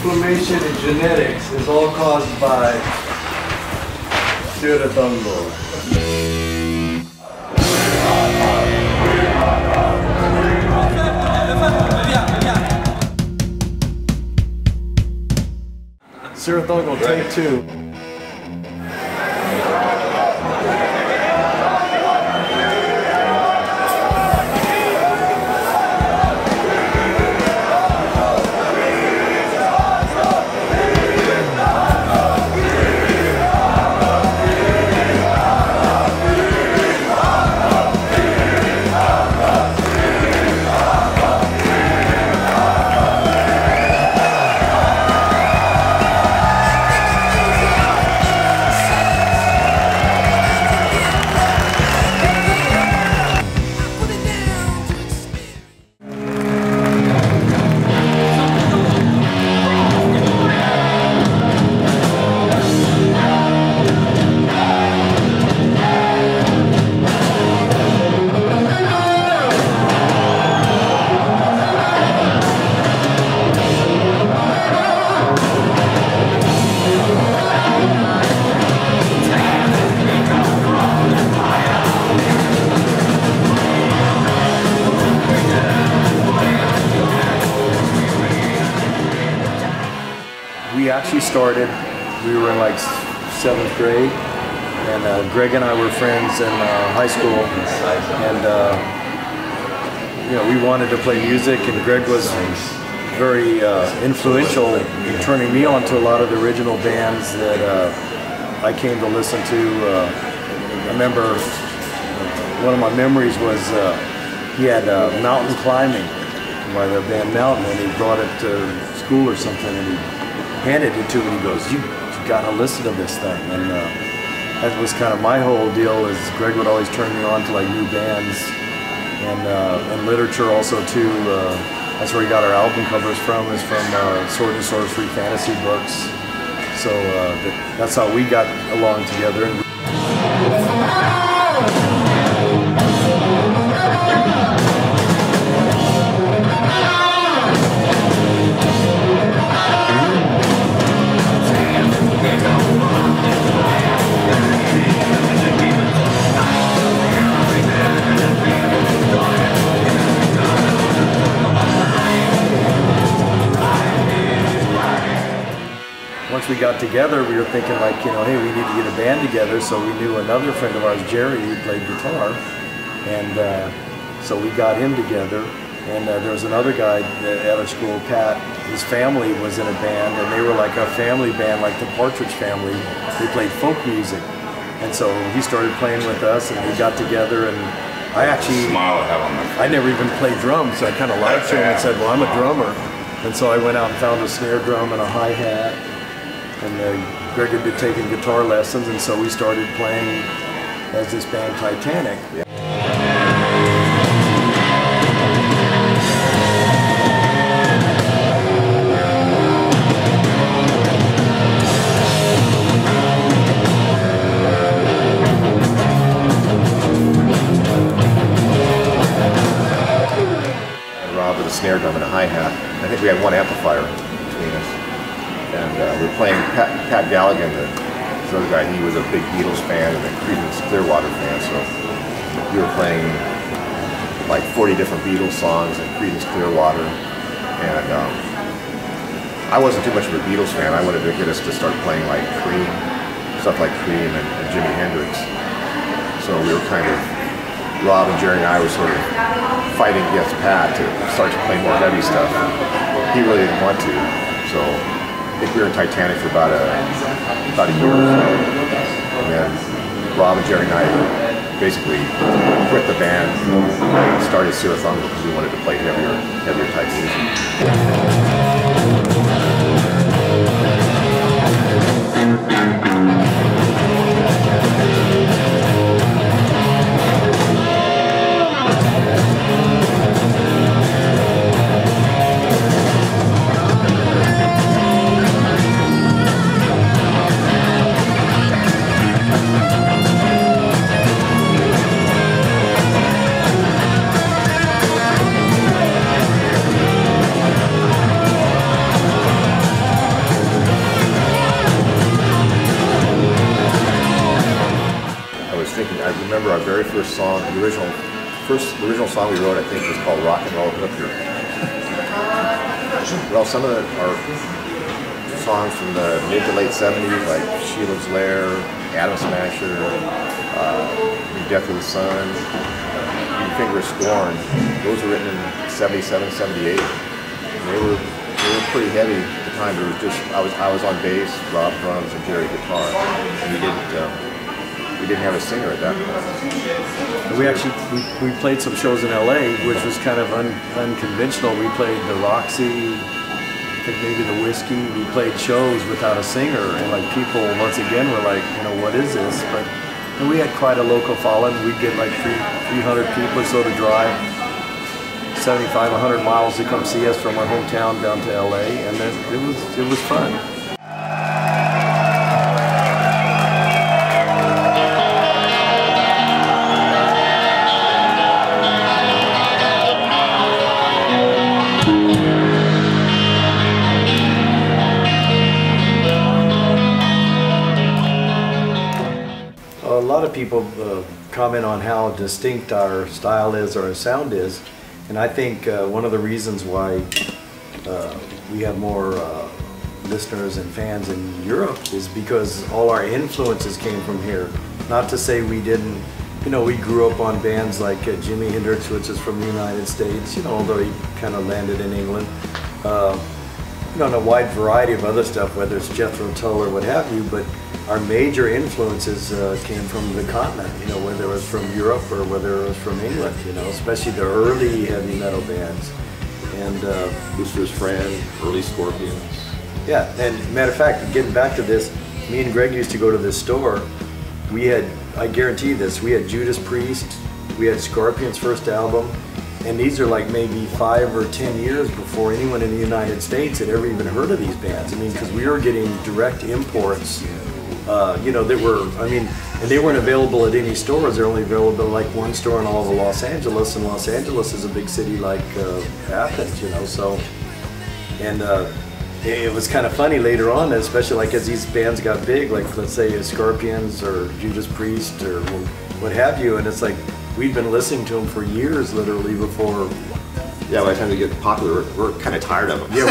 inflammation in genetics is all caused by Cirith Ungol. Cirith Ungol, take 2. We actually started, we were in like 7th grade, and Greg and I were friends in high school, and you know, we wanted to play music, and Greg was very influential in turning me on to a lot of the original bands that I came to listen to. I remember one of my memories was he had mountain climbing by the band Mountain, and he brought it to school or something, and he handed it to me, and he goes, you gotta listen to this thing. And that was kind of my whole deal, is Greg would always turn me on to like new bands and literature also too. That's where he got our album covers from, is from Sword and Sorcery fantasy books. So that's how we got along together. Once we got together, we were thinking like, you know, hey, we need to get a band together. So we knew another friend of ours, Jerry, who played guitar, and so we got him together. And there was another guy at our school, Pat. His family was in a band, and they were like a family band, like the Partridge Family. They played folk music, and so he started playing with us, and we got together. And I actually, I never even played drums, so I kind of lied to him and said, well, I'm a drummer. And so I went out and found a snare drum and a hi-hat. And Greg had been taking guitar lessons, and so we started playing as this band Titanic. Yeah. Rob with a snare drum and a hi-hat. I think we had one amplifier between us. And we were playing Pat Galligan, this other guy. He was a big Beatles fan and a Creedence Clearwater fan, so we were playing like 40 different Beatles songs and Creedence Clearwater. And I wasn't too much of a Beatles fan. I wanted to get us to start playing like Cream, stuff like Cream and Jimi Hendrix. So we were kind of, Rob and Jerry and I were sort of fighting against Pat to start to play more heavy stuff. He really didn't want to, so I think we were in Titanic for about a year or so, and then Rob and Jerry and I basically quit the band and started Cirith Ungol because we wanted to play heavier type music. first song, the original song we wrote, I think, was called Rock and Roll. Put up here. Well, some of our songs from the mid to late 70s, like Sheila's Lair, Atom Smasher, Death of the Sun, Finger of Scorn, those were written in 77, 78. And they were pretty heavy at the time. It was just I was on bass, Rob drums, and Jerry guitar. And we didn't have a singer at that point. We played some shows in LA, which was kind of unconventional. We played the Roxy, I think maybe the Whiskey. We played shows without a singer, and like people once again were like, you know, what is this? But and we had quite a local following. We'd get like 300 people or so to drive 75, 100 miles to come see us from our hometown down to LA, and then it was fun. A lot of people comment on how distinct our style is or our sound is, and I think one of the reasons why we have more listeners and fans in Europe is because all our influences came from here. Not to say we didn't, you know, we grew up on bands like Jimi Hendrix, which is from the United States, you know, although he kind of landed in England. You know, and a wide variety of other stuff, whether it's Jethro Tull or what have you, but our major influences came from the continent, you know, whether it was from Europe or whether it was from England, you know, especially the early heavy metal bands. And Lucifer's Friend, early Scorpions. Yeah, and matter of fact, getting back to this, me and Greg used to go to this store. We had, I guarantee this, we had Judas Priest, we had Scorpions' first album, and these are like maybe 5 or 10 years before anyone in the United States had ever even heard of these bands. I mean, because we were getting direct imports. You know, they were, I mean, and they weren't available at any stores. They're only available at like one store in all of Los Angeles, and Los Angeles is a big city like Athens, you know, so, and it was kind of funny later on, especially like as these bands got big, like let's say Scorpions or Judas Priest or what have you, and it's like, we've been listening to them for years, literally, before. Yeah, by the time they get popular, we're kind of tired of them. Yeah,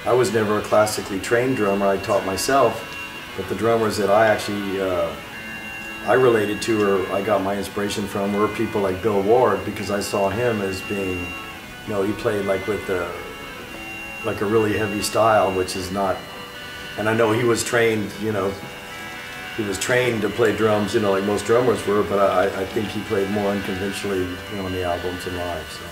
I was never a classically trained drummer. I taught myself, but the drummers that I actually I related to, or I got my inspiration from, were people like Bill Ward, because I saw him as being, you know, he played like with like a really heavy style, which is not. And I know he was trained, you know, he was trained to play drums, you know, like most drummers were, but I think he played more unconventionally, you know, on the albums and live. So.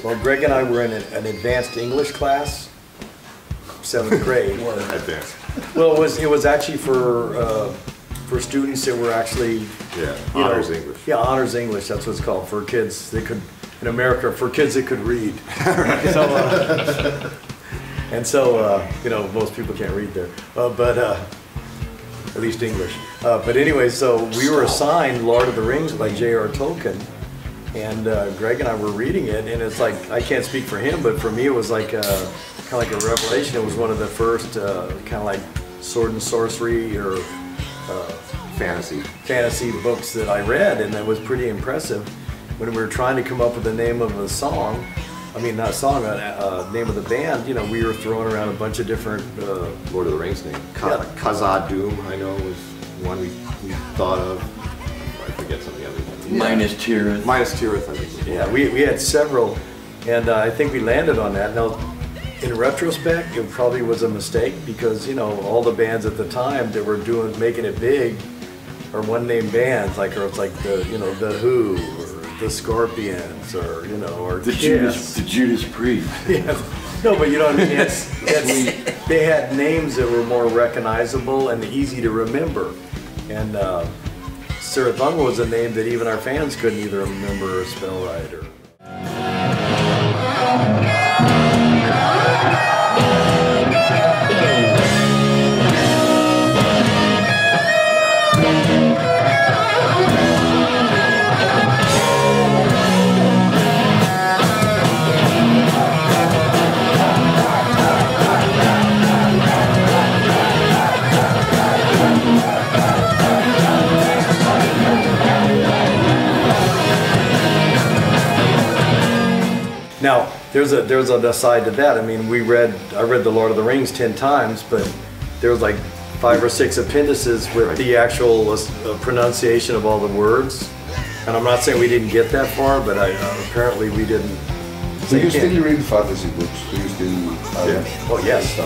Well, Greg and I were in an advanced English class, 7th grade. Advanced. Well, it was actually for students that were actually honors English. Yeah, honors English. That's what it's called, for kids that could, in America, for kids that could read. So, you know, most people can't read there, but at least English. But anyway, so we were assigned Lord of the Rings by J.R. Tolkien. And Greg and I were reading it, and it's like, I can't speak for him, but for me it was like kind of like a revelation. It was one of the first kind of like sword and sorcery or fantasy books that I read, and it was pretty impressive. when we were trying to come up with the name of a song, I mean not song, name of the band, you know, we were throwing around a bunch of different Lord of the Rings name. Khazad-dûm, I know, was one we thought of. I forget some of the others. Minus Tirith. Minus Tirith, I think. Yeah, we had several, and I think we landed on that. Now, in retrospect, it probably was a mistake because, you know, all the bands at the time that were making it big are one-name bands, like, or it's like the, you know, the Who, or the Scorpions, or, you know, or the Kiss. Judas Priest. Yeah. No, but you know what I mean? They had names that were more recognizable and easy to remember. And Cirith Ungol was a name that even our fans couldn't either remember or spell right. Or now, there's an aside to that. I mean, I read The Lord of the Rings 10 times, but there was like 5 or 6 appendices with the actual pronunciation of all the words. And I'm not saying we didn't get that far, but apparently we didn't. Do you still read fantasy books? Do you still? Yeah. Oh yes.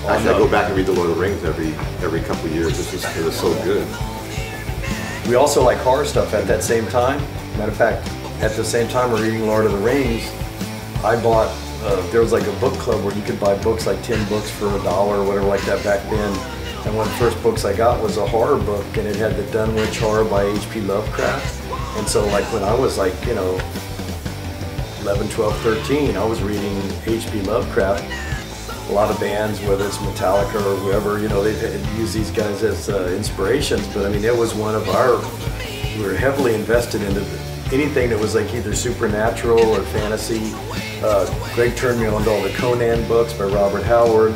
Actually, I go back and read The Lord of the Rings every couple of years. It was so good. We also like horror stuff at that same time. Matter of fact, at the same time we're reading Lord of the Rings, I bought, there was like a book club where you could buy books, like 10 books for $1 or whatever like that back then. And one of the first books I got was a horror book, and it had the Dunwich Horror by H.P. Lovecraft. And so like when I was like, you know, 11, 12, 13, I was reading H.P. Lovecraft. A lot of bands, whether it's Metallica or whoever, you know, they've used these guys as inspirations. But I mean, it was one of we were heavily invested into anything that was like either supernatural or fantasy. Greg turned me on to all the Conan books by Robert Howard,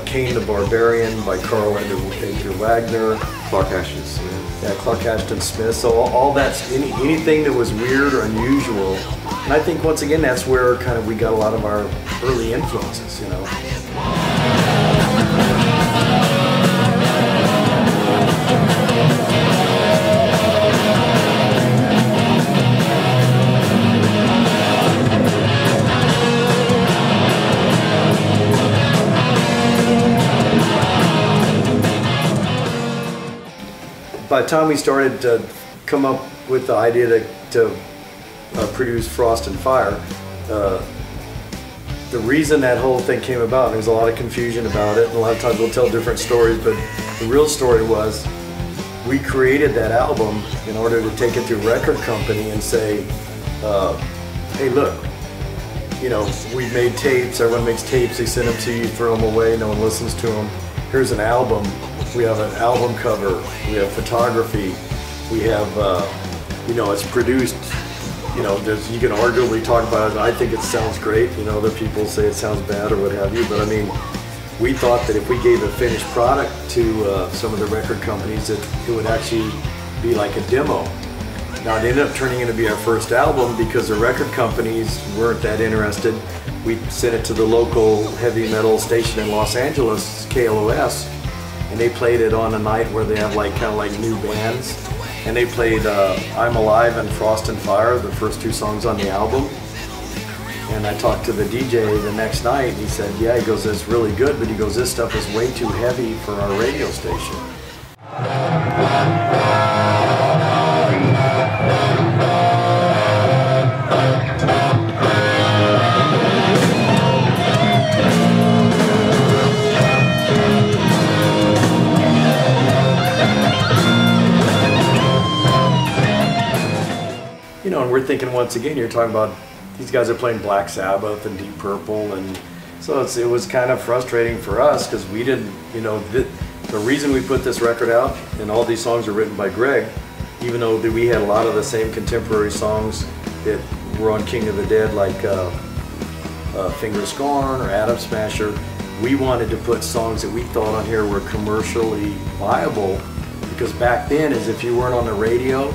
Cain the Barbarian by Carl Edgar Wagner, Clark Ashton Smith. Yeah, Clark Ashton Smith. So all that's anything that was weird or unusual. And I think once again that's where kind of we got a lot of our early influences, you know. By the time we started to come up with the idea to produce Frost and Fire, the reason that whole thing came about, and there's a lot of confusion about it, and a lot of times we'll tell different stories, but the real story was we created that album in order to take it to a record company and say, hey look, you know, we've made tapes, everyone makes tapes, they send them to you, throw them away, no one listens to them. Here's an album. We have an album cover, we have photography, we have, you know, it's produced, you know, you can arguably talk about it. I think it sounds great, you know, other people say it sounds bad or what have you, but I mean, we thought that if we gave a finished product to some of the record companies, that it would actually be like a demo. Now it ended up turning into be our first album because the record companies weren't that interested. We sent it to the local heavy metal station in Los Angeles, KLOS, and they played it on a night where they have like kind of like new bands, and they played I'm Alive and Frost and Fire, the first 2 songs on the album. And I talked to the DJ the next night, and he said, yeah, he goes, it's really good, but he goes, this stuff is way too heavy for our radio station. You know, and we're thinking once again, you're talking about these guys are playing Black Sabbath and Deep Purple, and so it was kind of frustrating for us because we didn't, you know, the reason we put this record out, and all these songs are written by Greg, even though we had a lot of the same contemporary songs that were on King of the Dead, like Finger Scorn or Atom Smasher, we wanted to put songs that we thought on here were commercially viable, because back then, as if you weren't on the radio,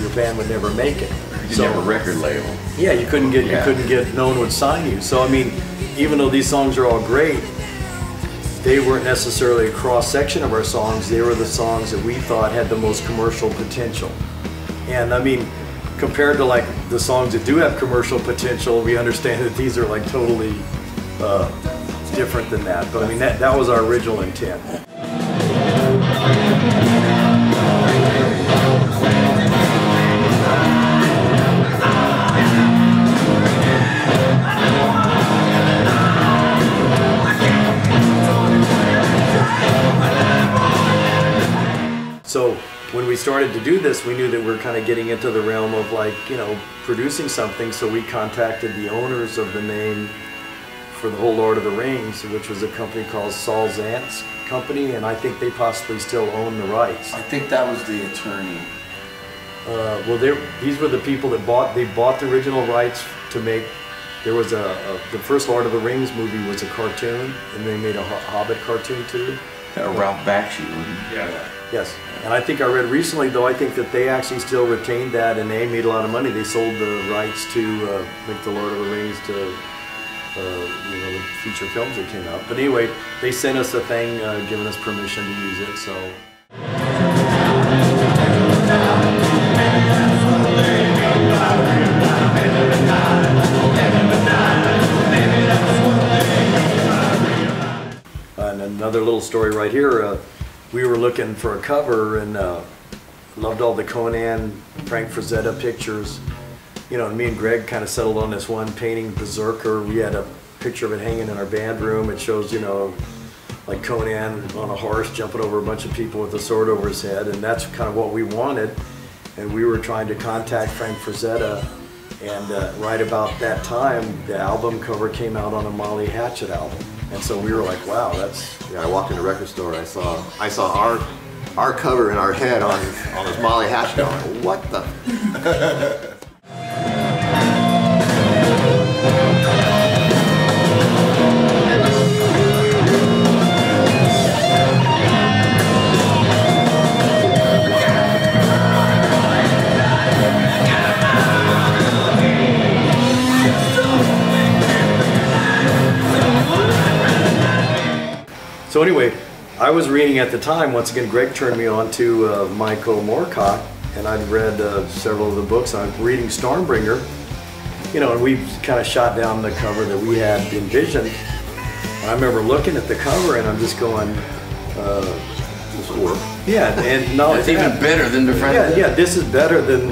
your band would never make it. You didn't have a record label. Yeah, you couldn't get, no one would sign you. So I mean, even though these songs are all great, they weren't necessarily a cross-section of our songs. They were the songs that we thought had the most commercial potential. And I mean, compared to like the songs that do have commercial potential, we understand that these are like totally different than that. But I mean, that was our original intent. So when we started to do this, we knew that we were kind of getting into the realm of like, you know, producing something. So we contacted the owners of the name for the whole Lord of the Rings, which was a company called Saul Zant's company, and I think they possibly still own the rights. I think that was the attorney. Well, these were the people that bought the original rights to make. There was the first Lord of the Rings movie was a cartoon, and they made a Hobbit cartoon too. Ralph Bakshi. Yeah. Yes, and I think I read recently, though, I think that they actually still retained that, and they made a lot of money. They sold the rights to make the Lord of the Rings to you know, the feature films that came out. But anyway, they sent us a thing giving us permission to use it. So. And another little story right here. We were looking for a cover and loved all the Conan, Frank Frazetta pictures. You know, and me and Greg kind of settled on this one painting, Berserker. We had a picture of it hanging in our band room. It shows, you know, like Conan on a horse jumping over a bunch of people with a sword over his head, and that's kind of what we wanted. And we were trying to contact Frank Frazetta, and right about that time, the album cover came out on a Molly Hatchet album. And so we were like, wow, that's... Yeah, I walked in the record store and I saw our cover in our head on this Molly Hatchet. I'm like, what the? So anyway, I was reading at the time, once again, Greg turned me on to Michael Moorcock, and I'd read several of the books. I'm reading Stormbringer, you know, and we kind of shot down the cover that we had envisioned. And I remember looking at the cover and I'm just going, This will work. yeah, and no, It's even better than the Frank. Yeah, this is better than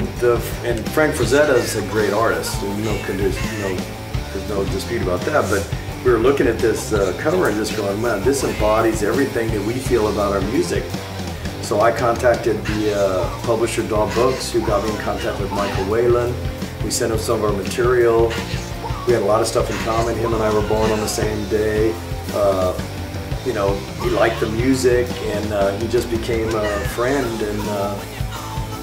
and Frank Frazetta is a great artist. There's no dispute about that, but we were looking at this cover and just going, man, this embodies everything that we feel about our music. So I contacted the publisher Daw Books, who got me in contact with Michael Whalen. We sent him some of our material. We had a lot of stuff in common. Him and I were born on the same day. You know, he liked the music, and he just became a friend. And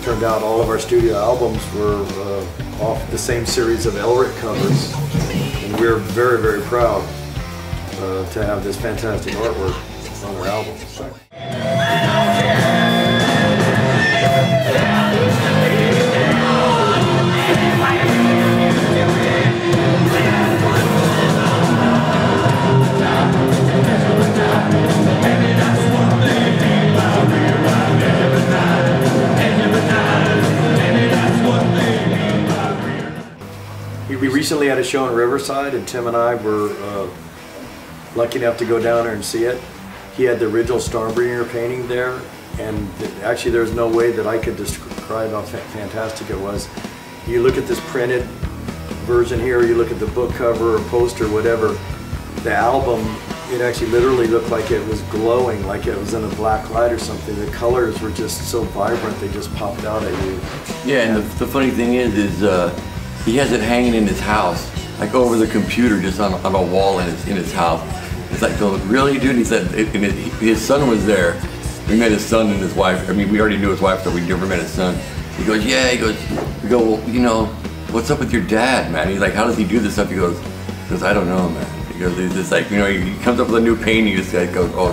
turned out all of our studio albums were off the same series of Elric covers. And we're very, very proud to have this fantastic artwork on our album. We recently had a show in Riverside, and Tim and I were lucky enough to go down there and see it. He had the original Stormbringer painting there, and actually there's no way that I could describe how fantastic it was. You look at this printed version here, you look at the book cover or poster, whatever, the album, it actually literally looked like it was glowing, like it was in a black light or something. The colors were just so vibrant, they just popped out at you. Yeah, and the funny thing is he has it hanging in his house, like over the computer, just on a wall in his house. It's like, really, dude? He said his son was there. We met his son and his wife. I mean, we already knew his wife, but we never met his son. He goes, yeah. He goes, we go, well, you know, what's up with your dad, man? He's like, how does he do this stuff? He goes, I don't know, man. He goes, he's just like, you know, he comes up with a new painting. He just like goes, oh,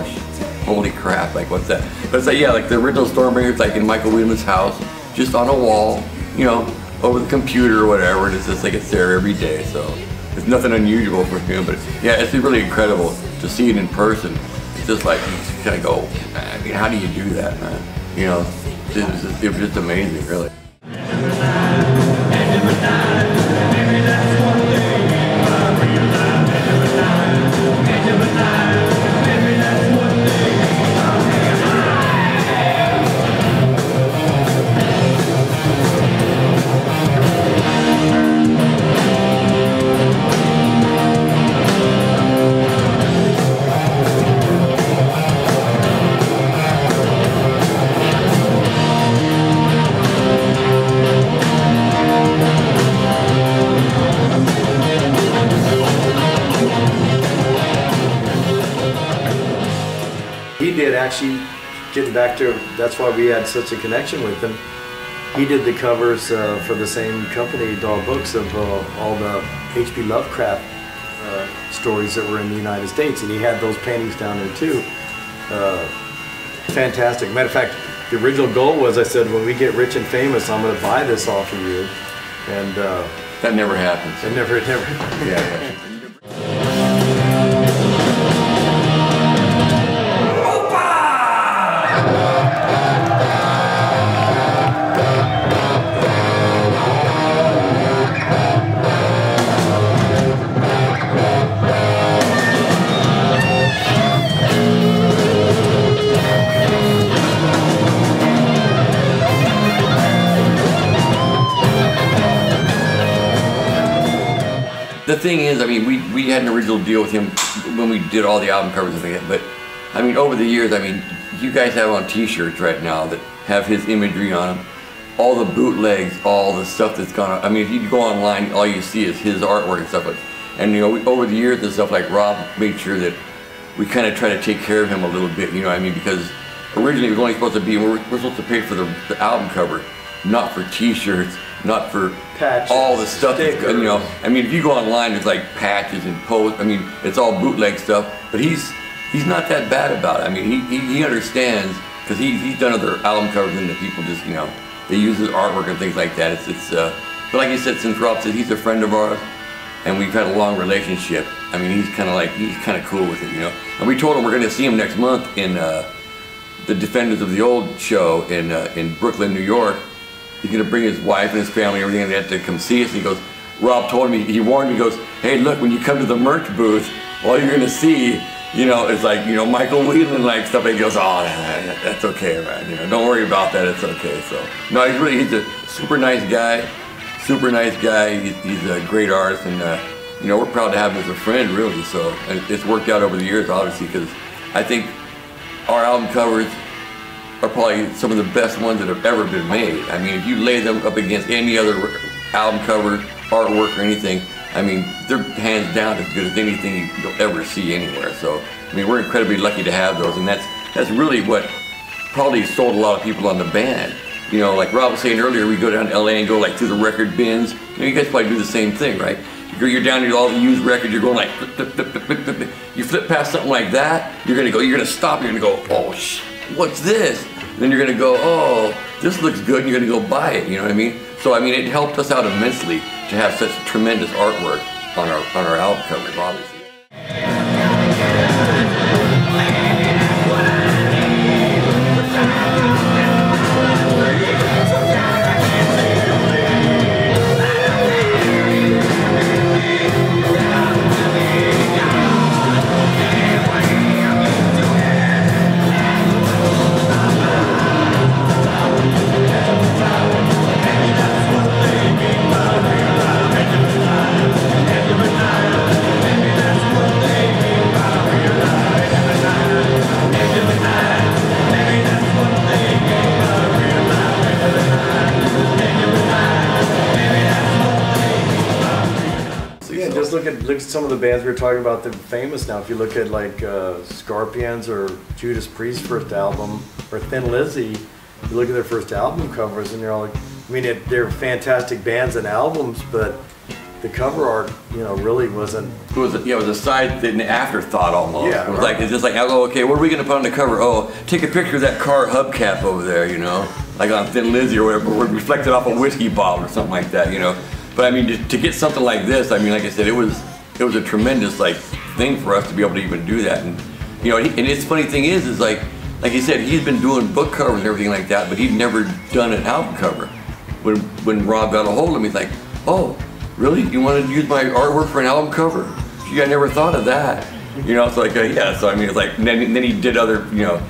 holy crap, like what's that? But it's like, yeah, like the original Stormbringer, it's like in Michael Whelan's house, just on a wall. you know, over the computer or whatever, and it's just like it's there every day, so it's nothing unusual for him. But yeah, it's really incredible to see it in person. It's just like, you just kind of go, I mean, how do you do that, man? You know, it was just amazing, really. He did actually, getting back to, that's why we had such a connection with him. He did the covers for the same company, Dog Books, of all the H.P. Lovecraft stories that were in the United States, and he had those paintings down there too. Fantastic. Matter of fact, the original goal was, I said, when we get rich and famous, I'm going to buy this off of you. And that never happens. It never. Yeah. The thing is, I mean, we had an original deal with him when we did all the album covers and things, but I mean, over the years, I mean, you guys have on t-shirts right now that have his imagery on them, all the bootlegs, all the stuff that's gone on. I mean, if you go online, all you see is his artwork and stuff like that. And you know, over the years and stuff, like Rob made sure that we kind of try to take care of him a little bit, you know what I mean? Because originally it was only supposed to be, we're supposed to pay for the album cover, not for t-shirts, not for patches, all the stuff that's, you know, I mean, if you go online, there's like patches and posts. I mean, it's all bootleg stuff. But he's not that bad about it. I mean, he understands, because he's done other album covers and the people just, you know, they use his artwork and things like that. But like you said, since Rob said he's a friend of ours, and we've had a long relationship. I mean, he's kind of cool with it, you know. And we told him we're going to see him next month in the Defenders of the Old show in Brooklyn, New York. He's going to bring his wife and his family and everything, and they have to come see us. And he goes, Rob told me, he warned me, he goes, hey, look, when you come to the merch booth, all you're going to see, you know, is like, you know, Michael Whelan like stuff. And he goes, oh, that's okay, man. You know, don't worry about that. It's okay. So, no, he's a super nice guy. Super nice guy. He's a great artist, and you know, we're proud to have him as a friend, really. So, and it's worked out over the years, obviously, because I think our album covers are probably some of the best ones that have ever been made. I mean, if you lay them up against any other album cover, artwork, or anything, I mean, they're hands down as good as anything you'll ever see anywhere. So, I mean, we're incredibly lucky to have those, and that's really what probably sold a lot of people on the band. You know, like Rob was saying earlier, we go down to LA and go like through the record bins. You know, you guys probably do the same thing, right? You're down to all the used records, you're going like, flip, flip, flip, flip, flip. You flip past something like that, you're gonna stop, you're gonna go, oh, what's this? And then you're gonna go, oh, this looks good, and you're gonna go buy it, you know what I mean? So, I mean, it helped us out immensely to have such tremendous artwork on our album covers, obviously. Look at some of the bands we were talking about that are famous now. If you look at like Scorpions or Judas Priest's first album, or Thin Lizzy, you look at their first album covers and they're all like, I mean, they're fantastic bands and albums, but the cover art, you know, really wasn't. It was a side, an afterthought almost. Yeah, it was like, it's just like, oh, okay, what are we gonna put on the cover? Oh, take a picture of that car hubcap over there, you know. like on Thin Lizzy or whatever, or reflected off a whiskey bottle or something like that, you know. But I mean, to get something like this, I mean, like I said, it was a tremendous like thing for us to be able to even do that. And you know, and it's funny thing is like you said, he's been doing book covers and everything like that, but he'd never done an album cover. When Rob got a hold of him, he's like, "Oh, really? You want to use my artwork for an album cover? Gee, I never thought of that." You know, it's like, yeah. So I mean, it's like, then he did other, you know,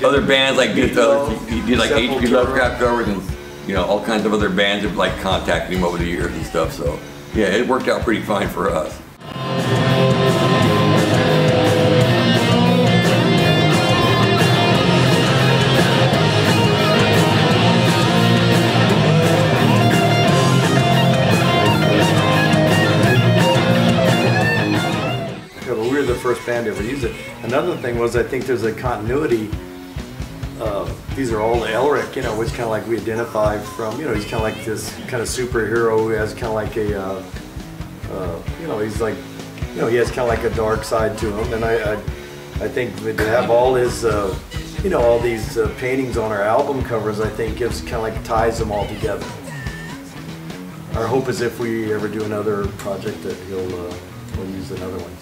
other bands like he did like H.P. Lovecraft covers and, you know, all kinds of other bands have like contacted him over the years and stuff. So yeah, it worked out pretty fine for us. First band to ever use it. Another thing was, I think there's a continuity. These are all the Elric, you know, which kind of like we identify from, you know, he's kind of like this kind of superhero who has kind of like a, you know, he's like, you know, he has kind of like a dark side to him. And I think to have all his, you know, all these paintings on our album covers, I think gives kind of like ties them all together. Our hope is if we ever do another project that we'll use another one.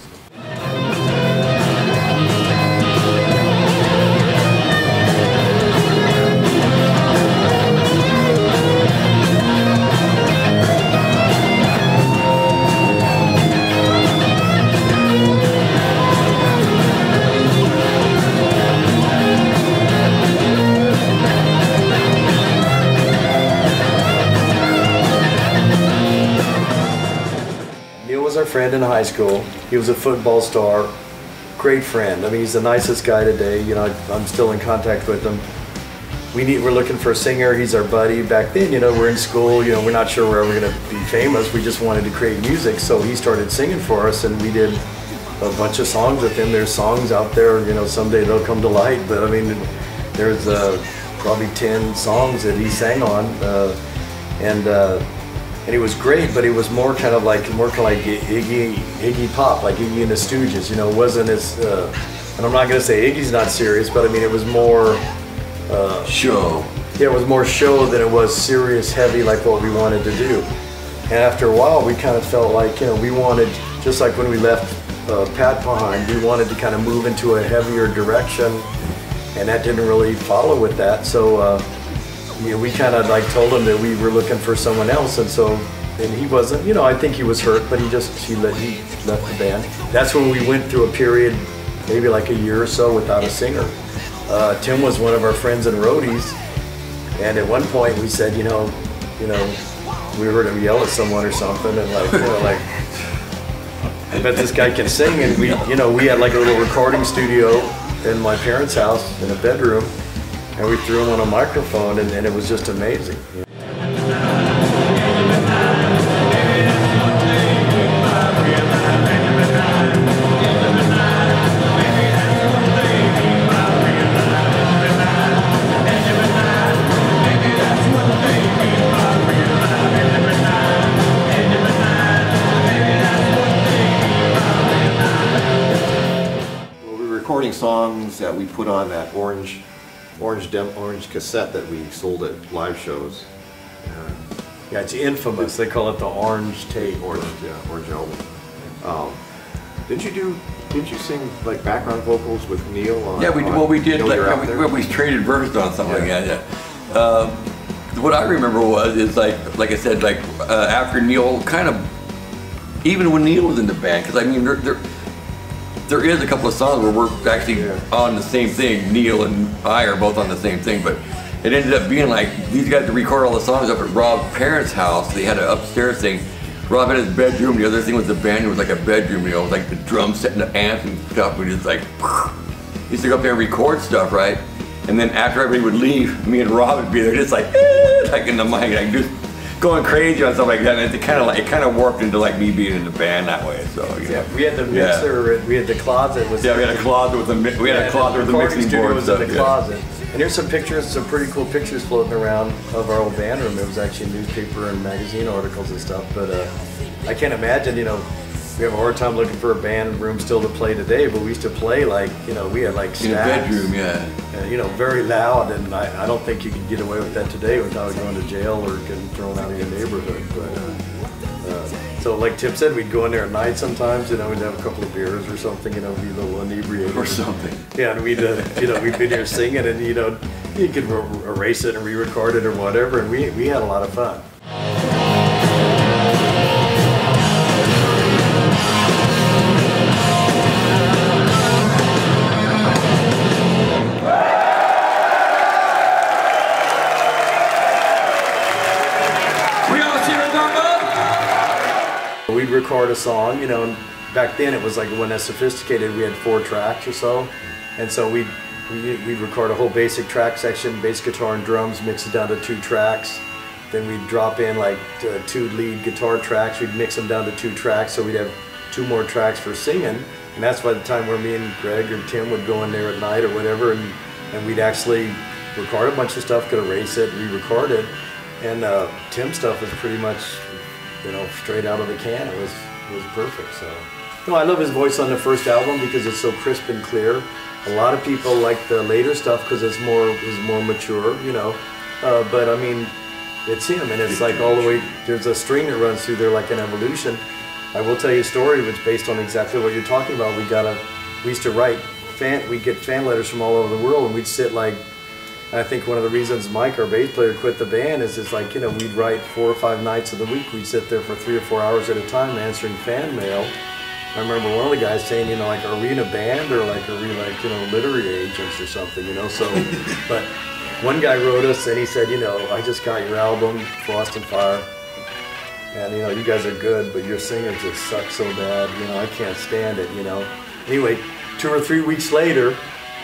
Our friend in high school. He was a football star, great friend. I mean, he's the nicest guy today. You know, I'm still in contact with him. We're looking for a singer. He's our buddy. Back then, you know, we're in school. You know, we're not sure where we're going to be famous. We just wanted to create music, so he started singing for us, and we did a bunch of songs with him. There's songs out there. You know, someday they'll come to light. But I mean, there's probably 10 songs that he sang on, and it was great, but it was more kind of like Iggy Pop, like Iggy and the Stooges. You know, it wasn't as, and I'm not going to say Iggy's not serious, but I mean it was more show. Yeah, it was more show than it was serious, heavy, like what we wanted to do. And after a while, we kind of felt like, you know, we wanted, just like when we left Pat behind, we wanted to kind of move into a heavier direction, and that didn't really follow with that. So. You know, we kind of like told him that we were looking for someone else, and he wasn't, you know, I think he was hurt, but he left the band. That's when we went through a period, maybe like a year or so, without a singer. Tim was one of our friends and roadies, and at one point we said, you know, we heard him yell at someone or something, and like, you know, like, I bet this guy can sing, and we had like a little recording studio in my parents' house in a bedroom. And we threw him on a microphone, and it was just amazing. Well, we're recording songs that we put on that orange cassette that we sold at live shows. Yeah, it's infamous. They call it the orange tape. Orange album. Didn't you sing like background vocals with Neil on? Yeah, we did. Like, we traded verses on something like that. Yeah. What I remember is like I said, like after Neil, kind of, even when Neil was in the band, because I mean there is a couple of songs where we're actually on the same thing. Neil and I are both on the same thing, but it ended up being like these guys to record all the songs up at Rob's parents' house. They had an upstairs thing. Rob had his bedroom. The other thing was the band. It was like a bedroom, you know, like the drum set and the amps and stuff. We just like used to go up there and record stuff, right? And then after everybody would leave, me and Rob would be there, just like in the mic, like just going crazy on stuff like that, and it kind of warped into like me being in the band that way. So yeah, we had the mixer, we had the closet. We had a closet with the mixing board was in the closet. And here's some pictures, some pretty cool pictures floating around of our old band room. It was actually newspaper and magazine articles and stuff. But I can't imagine, you know, we have a hard time looking for a band room still to play today, but we used to play like, you know, we had like stacks. In a bedroom, yeah. You know, very loud, and I don't think you could get away with that today without going to jail or getting thrown out of your neighborhood. But so like Tim said, we'd go in there at night sometimes, you know, we'd have a couple of beers or something, you know, be a little inebriated. Or something. Yeah, and we'd, you know, we'd be there singing, and, you know, you could erase it and re-record it or whatever, and we had a lot of fun. We'd record a song, you know, and back then it was like, it wasn't as sophisticated. We had 4 tracks or so, and so we'd record a whole basic track section, bass guitar and drums, mix it down to 2 tracks. Then we'd drop in like 2 lead guitar tracks. We'd mix them down to 2 tracks, so we'd have 2 more tracks for singing. And that's by the time where me and Greg or Tim would go in there at night or whatever, and we'd actually record a bunch of stuff, could erase it, re-record it. And Tim's stuff was pretty much, you know, straight out of the can. It was perfect. So, you know, I love his voice on the first album because it's so crisp and clear. A lot of people like the later stuff because it's more mature, you know. But I mean, it's him, and it's like all the way. There's a string that runs through there like an evolution. I will tell you a story which based on exactly what you're talking about. We used to write we'd get fan letters from all over the world, and we'd sit like. I think one of the reasons Mike, our bass player, quit the band is like, you know, we'd write 4 or 5 nights of the week. We'd sit there for 3 or 4 hours at a time answering fan mail. I remember one of the guys saying, you know, like, are we in a band or like, are we like, you know, literary agents or something, you know? So, but one guy wrote us and he said, you know, I just got your album, Frost and Fire, and you know, you guys are good, but your singer just sucks so bad, you know, I can't stand it, you know. Anyway, 2 or 3 weeks later,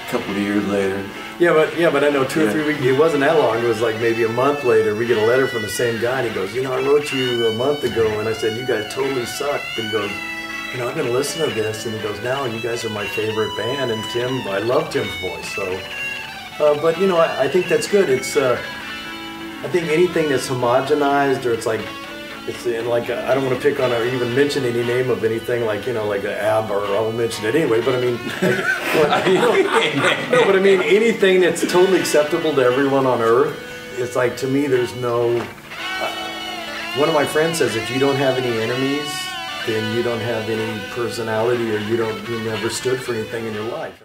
A couple of years later. Yeah, but I know 2 or 3 weeks, it wasn't that long, it was like maybe a month later, we get a letter from the same guy, and he goes, you know, I wrote you a month ago, and I said, you guys totally suck. And he goes, you know, I'm going to listen to this, and he goes, now you guys are my favorite band, and Tim, I love Tim's voice, so. But, you know, I think that's good. It's, I think anything that's homogenized, or it's like, and like, I don't want to pick on or even mention any name of anything like, you know, like an ABBA, or I won't mention it anyway, but I mean, no, but I mean, anything that's totally acceptable to everyone on earth, it's like, to me, there's no, one of my friends says, if you don't have any enemies, then you don't have any personality, or you never stood for anything in your life.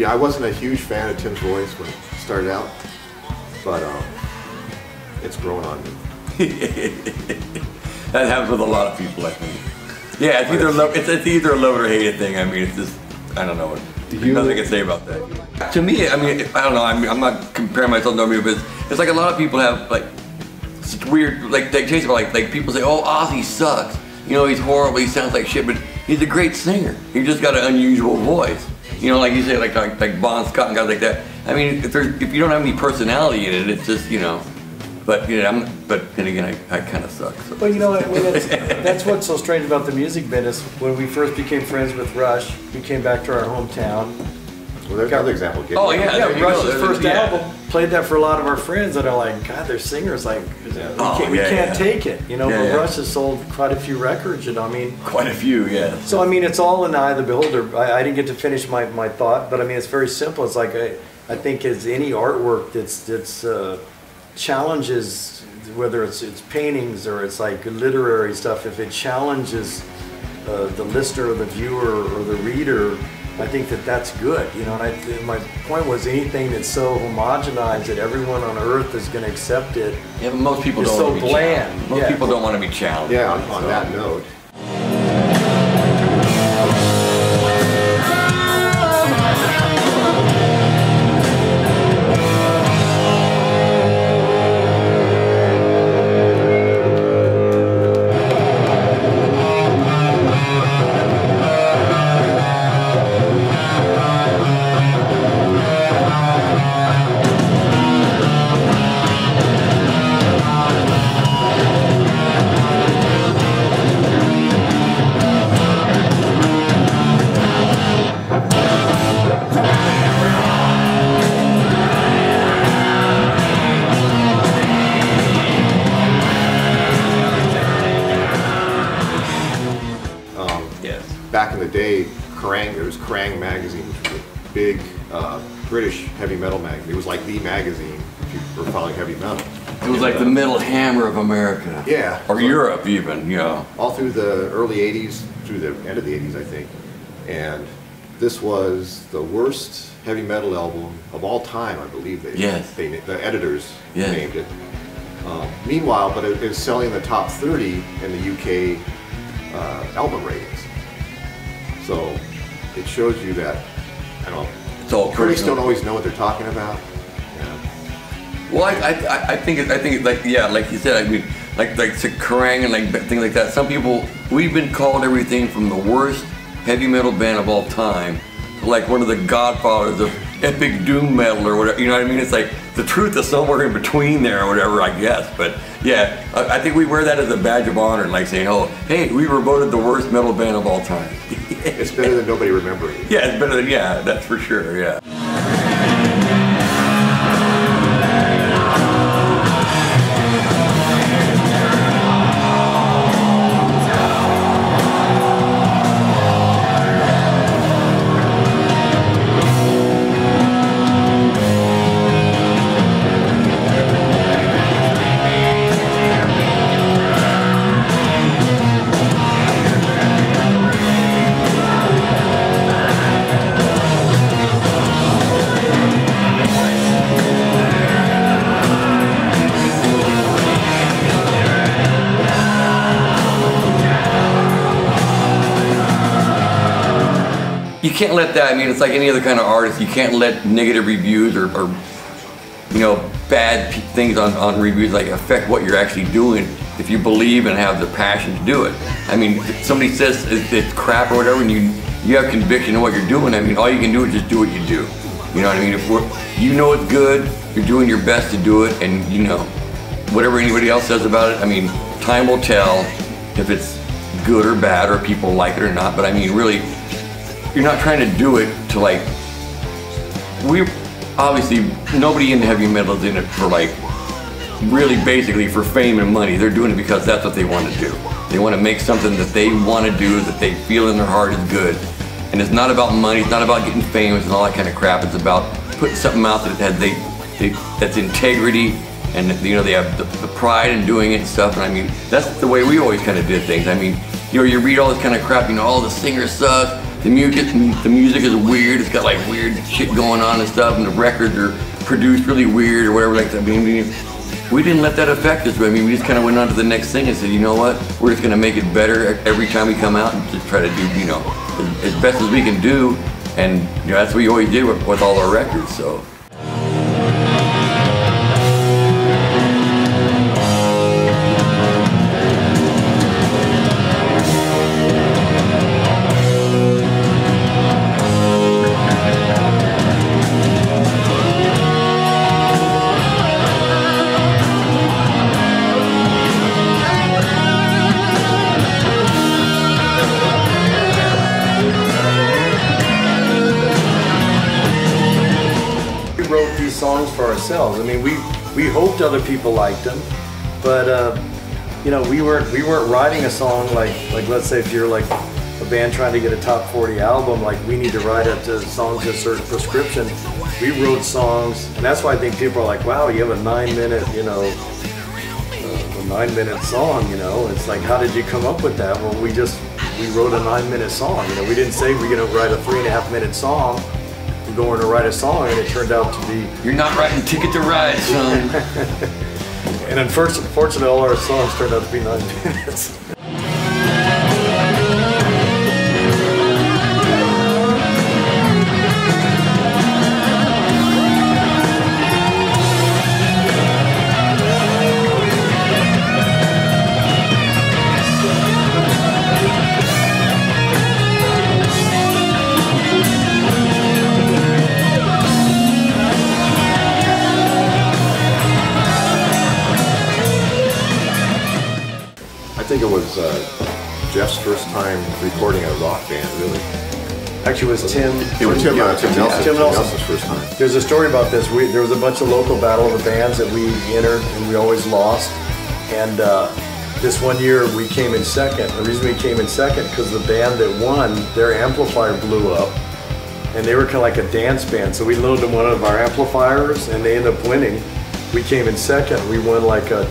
I wasn't a huge fan of Tim's voice when it started out, but it's grown on me. That happens with a lot of people, I think. Yeah, it's either a love or hate it thing. I mean, it's just, I don't know. There's nothing I can say about that. To me, I mean, I don't know. I'm not comparing myself to me, but it's like a lot of people have like weird, like taste about like people say, oh, Ozzy sucks. You know, he's horrible. He sounds like shit, but he's a great singer. He just got an unusual voice. You know, like you say, like Bon Scott and guys like that. I mean, if you don't have any personality in it, it's just, you know. But you know, but then again, I kind of suck. So. Well, you know, I mean, that's what's so strange about the music business. When we first became friends with Rush, we came back to our hometown. Well, there's another example. Oh yeah, Rush's first album. Played that for a lot of our friends that are like, God, their singers like, we can't take it, you know. But Rush has sold quite a few records, you know. I mean, quite a few, yeah. So I mean, it's all in the eye of the beholder. I didn't get to finish my thought, but I mean, it's very simple. It's like I think as any artwork that's challenges, whether it's paintings or it's like literary stuff, if it challenges the listener or the viewer or the reader, I think that's good, you know. And my point was anything that's so homogenized that everyone on earth is going to accept it. Yeah, but most people don't. So want to be bland. Challenged. Most people don't want to be challenged. Yeah. On that note. back in the day, Kerrang, there was Kerrang magazine, which was a big British heavy metal magazine. It was like the magazine if you were following heavy metal. It was like the Metal Hammer of America. Yeah. Or Europe even, you know. All through the early 80s, through the end of the 80s, I think. And this was the worst heavy metal album of all time, I believe. The editors named it. Meanwhile, but it is selling in the top 30 in the UK album ratings. So it shows you that, I don't know, critics don't always know what they're talking about. Yeah. Well, I think it's like, yeah, like you said, I mean, like Kerrang and like things like that. Some people, we've been called everything from the worst heavy metal band of all time to like one of the godfathers of epic doom metal or whatever. You know what I mean? It's like the truth is somewhere in between there or whatever, I guess. But yeah, I think we wear that as a badge of honor, like saying, oh, hey, we were voted the worst metal band of all time. It's better than nobody remembering it. Yeah, it's better than, yeah, that's for sure, yeah. You can't let that, I mean, it's like any other kind of artist, you can't let negative reviews or you know, bad things on reviews like affect what you're actually doing if you believe and have the passion to do it. I mean, if somebody says it's crap or whatever and you have conviction in what you're doing, I mean, all you can do is just do what you do. You know what I mean? If you know it's good, you're doing your best to do it, and you know, whatever anybody else says about it, I mean, time will tell if it's good or bad or people like it or not, but I mean, really, you're not trying to do it to like, obviously nobody in heavy metal is in it for like, really basically for fame and money. They're doing it because that's what they want to do. They want to make something that they want to do, that they feel in their heart is good. And it's not about money, it's not about getting famous and all that kind of crap. It's about putting something out that that's integrity, and you know, they have the pride in doing it and stuff. And I mean, that's the way we always kind of did things. I mean, you know, you read all this kind of crap, you know, all the singers suck, the music is weird, it's got like weird shit going on and stuff, and the records are produced really weird or whatever like that. I mean, we didn't let that affect us. I mean, we just kind of went on to the next thing and said, you know what, we're just going to make it better every time we come out and just try to do, you know, as best as we can do. And you know, that's what we always did with all our records, so. Songs for ourselves. I mean, we hoped other people liked them, but you know, we weren't writing a song like let's say if you're like a band trying to get a top 40 album, like we need to write a song to a certain prescription. We wrote songs, and that's why I think people are like, wow, you have a 9-minute, you know, a 9-minute song, you know. It's like, how did you come up with that? Well, we wrote a 9-minute song. You know, we didn't say we're gonna write a 3.5-minute song. Going to write a song, and it turned out to be... You're not writing Ticket to Ride, son. And unfortunately, all our songs turned out to be 9 minutes. I think it was Jeff's first time recording a rock band, really. Actually, it was Tim. It was Tim Nelson's first time. There's a story about this. There was a bunch of local battle of the bands that we entered, and we always lost. And this one year we came in second. The reason we came in second because the band that won, their amplifier blew up, and they were kind of like a dance band. So we loaded them one of our amplifiers, and they ended up winning. We came in second. We won like a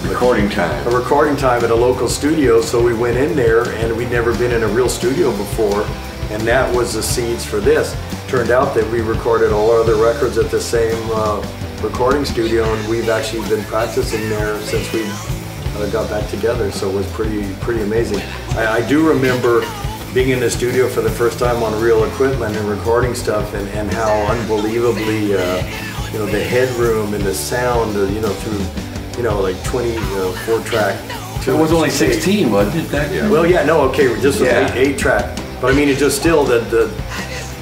recording time. A recording time at a local studio. So we went in there, and we'd never been in a real studio before, and that was the seeds for this. Turned out that we recorded all our other records at the same recording studio, and we've actually been practicing there since we got back together. So it was pretty amazing. I do remember being in the studio for the first time on real equipment and recording stuff, and how unbelievably, you know, the headroom and the sound, you know, through, you know, like 24 track. It was only 16, wasn't it? That yeah. Well, yeah, no, okay, this was 8 track, but I mean, it just still the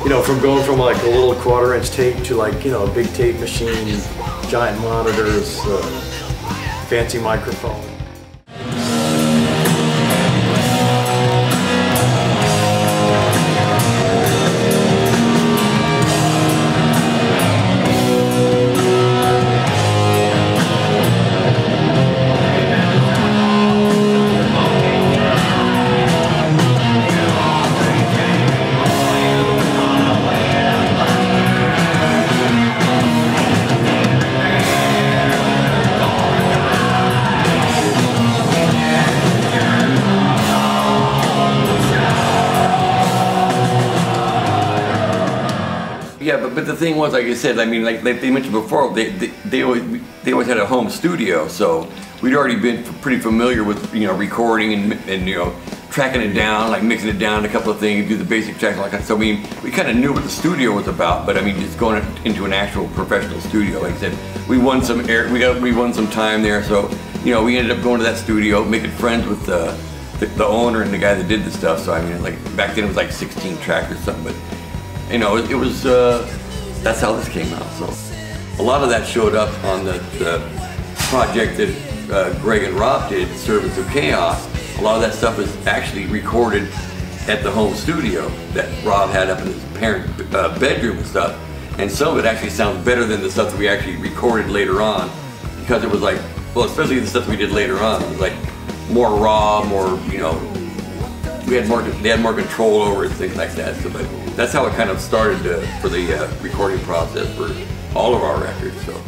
you know, from going from like a little 1/4-inch tape to like, you know, a big tape machine, giant monitors, fancy microphone. Yeah, but the thing was, like I said, I mean, like they mentioned before, they always had a home studio, so we'd already been pretty familiar with, you know, recording and you know, tracking it down, like mixing it down, a couple of things, do the basic tracks, like that. So I mean, we kind of knew what the studio was about, but I mean, just going into an actual professional studio, like I said, we won some time there, so you know, we ended up going to that studio, making friends with the owner and the guy that did the stuff. So I mean, like back then it was like 16 track or something, but you know, it was, that's how this came out. So a lot of that showed up on the project that Greg and Rob did, Servants of Chaos. A lot of that stuff is actually recorded at the home studio that Rob had up in his parents' bedroom and stuff. And some of it actually sounds better than the stuff that we actually recorded later on, because it was like, well, especially the stuff we did later on, it was like more raw, more, you know, they had more control over it, things like that. So, but that's how it kind of started for the recording process for all of our records. So.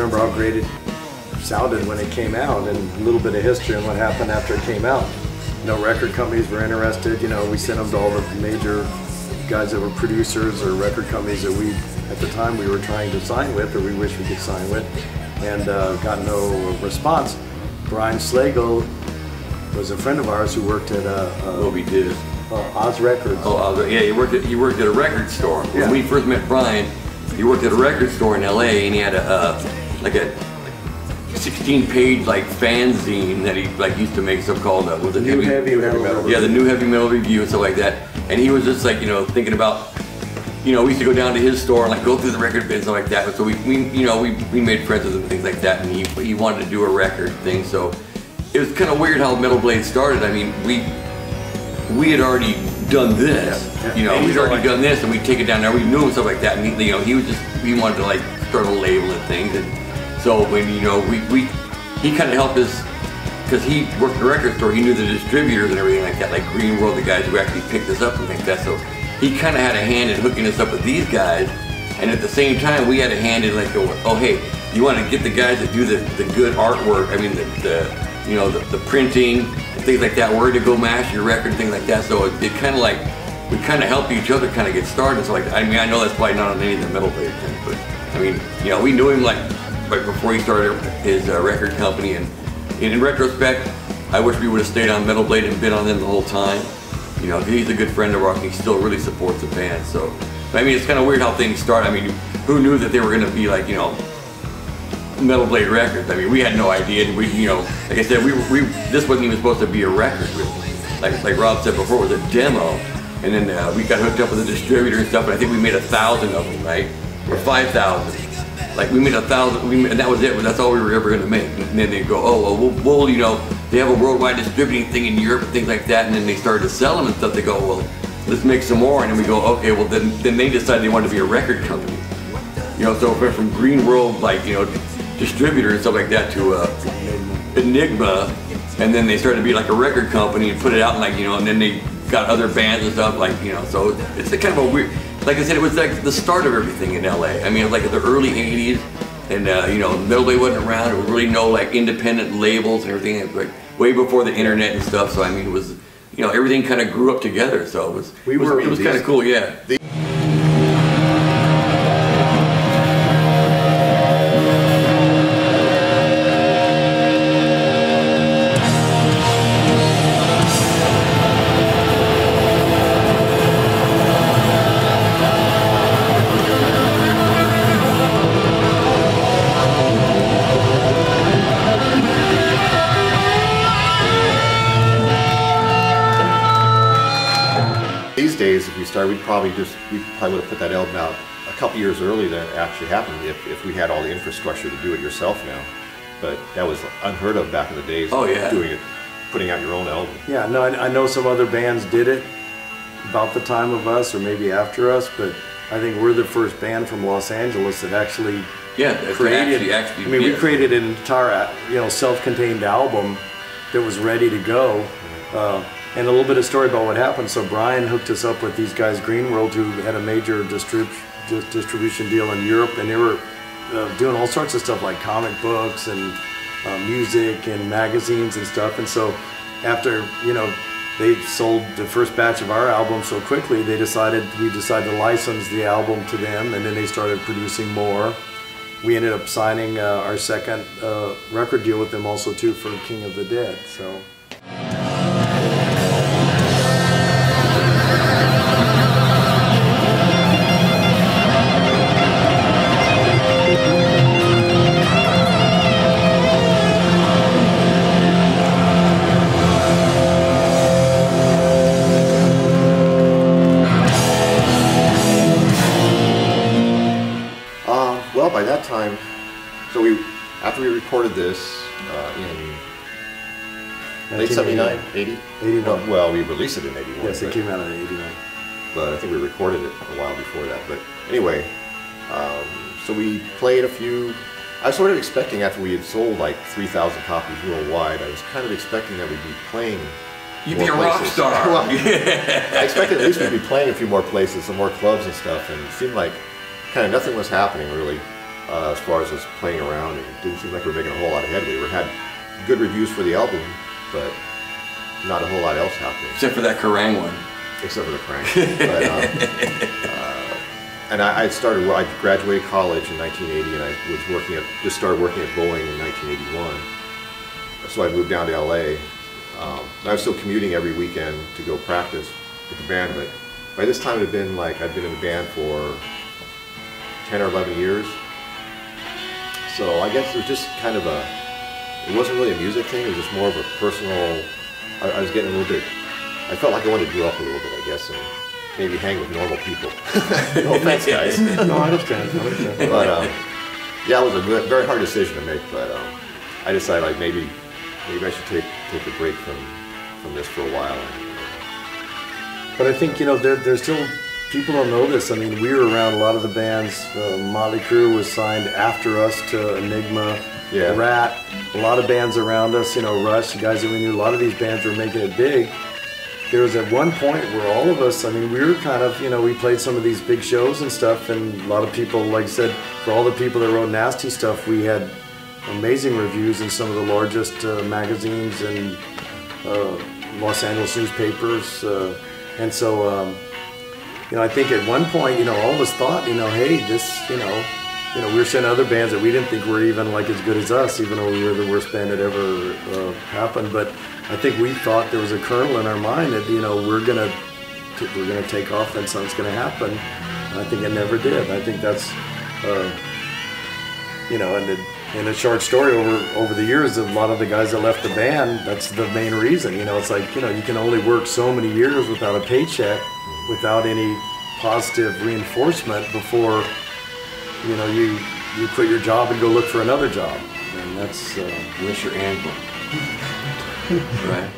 How great it sounded when it came out, and a little bit of history on what happened after it came out. You know, record companies were interested. You know, we sent them to all the major guys that were producers or record companies that we, at the time, we were trying to sign with, or we wish we could sign with, and got no response. Brian Slagle was a friend of ours who worked at we did. Oz Records. Oh, Oz, yeah, you worked at a record store. When Yeah. we first met Brian, he worked at a record store in LA, and he had like a 16-page like fanzine that he like used to make, so-called New Heavy Metal. Yeah, the New Heavy Metal Review and stuff like that. And he was just like, you know, thinking about, you know, we used to go down to his store and like go through the record bins and stuff like that. So we made friends with him and things like that. And he wanted to do a record thing. So it was kind of weird how Metal Blade started. I mean, we had already done this, you know, we'd already done this, and we'd take it down there. We knew and stuff like that. And he, you know, he wanted to like start a label and things. And so when, you know, he kind of helped us, because he worked at a record store, he knew the distributors and everything like that, like Green World, the guys who actually picked us up and things like that. So he kind of had a hand in hooking us up with these guys, and at the same time we had a hand in like, oh hey, you want to get the guys that do the good artwork, I mean the printing and things like that, where to go master your record and things like that. So it kind of like, we kind of helped each other kind of get started. So like, I mean, I know that's probably not on any of the Metal Blade things, but I mean, you know, we knew him like right before he started his record company, and in retrospect, I wish we would have stayed on Metal Blade and been on them the whole time. You know, he's a good friend of rock. He still really supports the band. So, I mean, it's kind of weird how things start. I mean, who knew that they were going to be like, you know, Metal Blade Records? I mean, we had no idea. We, you know, like I said, this wasn't even supposed to be a record, really. Like Rob said before, it was a demo. And then we got hooked up with a distributor and stuff, and I think we made 1,000 of them, right? Or 5,000. Like we made 1,000, and that was it. That's all we were ever going to make. And then they go, oh, well, we'll, you know, they have a worldwide distributing thing in Europe and things like that. And then they started to sell them and stuff. They go, well, let's make some more. And then we go, okay, well, then they decided they wanted to be a record company. You know, so it went from Green World, like, you know, distributor and stuff like that to Enigma. And then they started to be like a record company and put it out, and like, you know, and then they got other bands and stuff, like, you know, so it's a kind of a weird, like I said, it was like the start of everything in LA. I mean, it was like the early 80s, and you know, Metal Blade wasn't around. There was really no like independent labels and everything. It was like way before the internet and stuff. So I mean, it was, you know, everything kind of grew up together. So it was kind of cool, yeah. These days, if we started, we probably would have put that album out a couple years earlier than it actually happened if we had all the infrastructure to do it yourself now. But that was unheard of back in the days. Oh yeah. Doing it, putting out your own album. Yeah, no, I know some other bands did it about the time of us or maybe after us, but I think we're the first band from Los Angeles that actually created. Actually, I mean, we created an entire, you know, self-contained album that was ready to go. And a little bit of story about what happened. So Brian hooked us up with these guys, Green World, who had a major distribution deal in Europe, and they were doing all sorts of stuff like comic books and music and magazines and stuff. And so after, you know, they sold the first batch of our album so quickly, we decided to license the album to them, and then they started producing more. We ended up signing our second record deal with them also too for King of the Dead. So. Well, by that time, so after we recorded this in late 79, 80? 81. Well, we released it in 81. Yes, it came out in 81. But I think we recorded it a while before that. But anyway, so we played a few. I was sort of expecting, after we had sold like 3,000 copies worldwide, I was kind of expecting that we'd be playing. You'd be a rock star. Well, I expected at least we'd be playing a few more places, some more clubs and stuff, and it seemed like kind of nothing was happening really as far as us playing around. It didn't seem like we were making a whole lot of headway. We had good reviews for the album, but not a whole lot else happening. Except for that Kerrang one. Except for the Kerrang. And I graduated college in 1980, and I was just started working at Boeing in 1981. So I moved down to LA. I was still commuting every weekend to go practice with the band, but by this time it had been like I'd been in the band for 10 or 11 years. So I guess it was just kind of it wasn't really a music thing, it was just more of a personal, I was getting a little bit, I felt like I wanted to grow up a little bit, I guess, and maybe hang with normal people. No offense, guys. No, I understand. But yeah, it was a very hard decision to make, but I decided like maybe I should take a break from this for a while. But I think, you know, there's still, people don't know this. I mean, we were around a lot of the bands. Motley Crue was signed after us to Enigma, yeah. Rat, a lot of bands around us, you know, Rush, the guys that we knew, a lot of these bands were making it big. There was at one point where all of us, I mean, we were kind of, you know, we played some of these big shows and stuff, and a lot of people, like I said, for all the people that wrote nasty stuff, we had amazing reviews in some of the largest magazines and Los Angeles newspapers. And so, you know, I think at one point, you know, all of us thought, you know, hey, this, you know, we were seeing other bands that we didn't think were even like as good as us, even though we were the worst band that ever happened. But I think we thought there was a kernel in our mind that, you know, we're gonna take off and something's gonna happen. And I think it never did. I think that's, you know, in a short story over the years, a lot of the guys that left the band, that's the main reason. You know, it's like, you know, you can only work so many years without a paycheck, without any positive reinforcement before, you know, you quit your job and go look for another job. And that's Unless you're Anvil. Right?